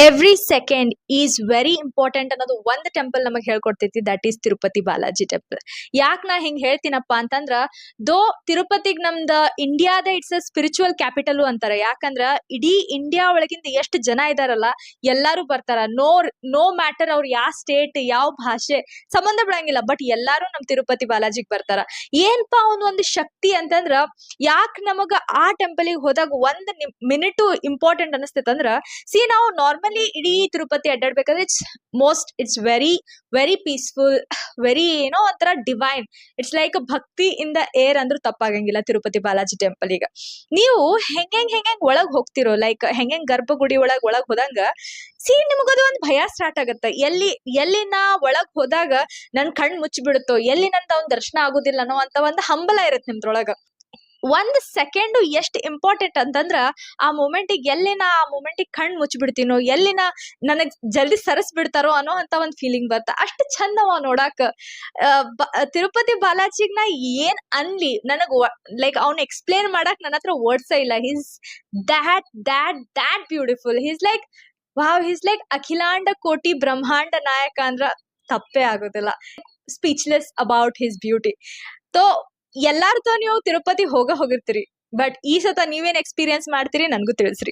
Every second is very important ಅನ್ನೋದು ಒಂದು temple ನಮಗೆ ಹೇಳ್ಕೊಡ್ತೈತಿ, that is Tirupati Balaji temple. ಯಾಕೆ ನಾ ಹಿಂಗ್ ಹೇಳ್ತೀನಪ್ಪ ಅಂತಂದ್ರ, ದೋ ತಿರುಪತಿಗ್ ನಮ್ದ ಇಂಡಿಯಾದ ಇಟ್ಸ್ ಅ ಸ್ಪಿರಿಚುವಲ್ ಕ್ಯಾಪಿಟಲ್ ಅಂತಾರ. ಯಾಕಂದ್ರ ಇಡೀ ಇಂಡಿಯಾ ಒಳಗಿಂದ ಎಷ್ಟು ಜನ ಇದಾರಲ್ಲ ಎಲ್ಲಾರು ಬರ್ತಾರ. ನೋ ಮ್ಯಾಟರ್ ಅವ್ರ ಯಾವ ಸ್ಟೇಟ್ ಯಾವ ಭಾಷೆ ಸಂಬಂಧ ಬಿಡಂಗಿಲ್ಲ, ಬಟ್ ಎಲ್ಲಾರು ನಮ್ ತಿರುಪತಿ ಬಾಲಾಜಿಗ್ ಬರ್ತಾರ. ಏನ್ಪಾ ಒಂದು ಶಕ್ತಿ ಅಂತಂದ್ರ, ಯಾಕೆ ನಮಗ ಆ ಟೆಂಪಲಿಗೆ ಹೋದಾಗ ಒಂದ್ ಮಿನಿಟ್ ಇಂಪಾರ್ಟೆಂಟ್ ಅನಿಸ್ತೈತಂದ್ರ, ಸಿ ನಾವು ನಾರ್ಮಲಿ ಇಡೀ ತಿರುಪತಿ ಅಡ್ಡಾಡ್ಬೇಕಾದ್ರೆ it's very very peaceful, very ಏನೋ ಒಂಥರ ಡಿವೈನ್. ಇಟ್ಸ್ ಲೈಕ್ ಭಕ್ತಿ ಇನ್ ದ ಏರ್ ಅಂದ್ರೂ ತಪ್ಪಾಗಂಗಿಲ್ಲ ತಿರುಪತಿ ಬಾಲಾಜಿ ಟೆಂಪಲ್. ಈಗ ನೀವು ಹೆಂಗ್ ಒಳಗ್ ಹೋಗ್ತಿರೋ, ಲೈಕ್ ಹೆಂಗ್ ಗರ್ಭಗುಡಿ ಒಳಗ್ ಹೋದಂಗ ಸಿ ನಿಮಗದು ಒಂದ್ ಭಯ ಸ್ಟಾರ್ಟ್ ಆಗತ್ತ. ಎಲ್ಲಿ ನಾ ಒಳಗ್ ಹೋದಾಗ ನನ್ ಕಣ್ ಮುಚ್ಚಿಬಿಡುತ್ತೋ, ಎಲ್ಲಿ ನಂದ ಅವ್ನ ದರ್ಶನ ಆಗುದಿಲ್ಲ ಅನ್ನೋ ಅಂತ ಒಂದು ಹಂಬಲ ಇರತ್ತೆ ನಿಮ್ದ್ರೊಳಗ. ಒಂದ್ ಸೆಕೆಂಡ್ ಎಷ್ಟ್ ಇಂಪಾರ್ಟೆಂಟ್ ಅಂತಂದ್ರ, ಆ ಮೂಮೆಂಟಿಗೆ ಆ ಮೂಮೆಂಟಿಗೆ ಕಣ್ ಮುಚ್ಚಿಬಿಡ್ತೀನೋ, ನನಗ್ ಜಲ್ದಿ ಸರಸ್ ಬಿಡ್ತಾರೋ ಅನ್ನೋ ಅಂತ ಒಂದ್ ಫೀಲಿಂಗ್ ಬರ್ತ. ಅಷ್ಟ್ ಚಂದವ ನೋಡಾಕ. ತಿರುಪತಿ ಬಾಲಾಜಿಗ್ ನಾ ಏನ್ ಅನ್ಲಿ, ನನಗ್ ಲೈಕ್ ಅವ್ನ ಎಕ್ಸ್ಪ್ಲೇನ್ ಮಾಡಕ್ ನನ್ನ ಹತ್ರ ವರ್ಡ್ಸ್ ಇಲ್ಲ. He's that beautiful. He's like ಅಖಿಲಾಂಡ ಕೋಟಿ ಬ್ರಹ್ಮಾಂಡ ನಾಯಕ ಅಂದ್ರ ತಪ್ಪೇ ಆಗೋದಿಲ್ಲ. Speechless about his beauty. So ಎಲ್ಲಾರ್తో ನೀವು ತಿರುಪತಿ ಹೋಗಿರ್ತೀರಿ, ಬಟ್ ಈ ಸತ ನೀವೇನ್ ಎಕ್ಸ್ಪೀರಿಯನ್ಸ್ ಮಾಡ್ತೀರಿ ನನ್ಗೂ ತಿಳಿಸ್ರಿ.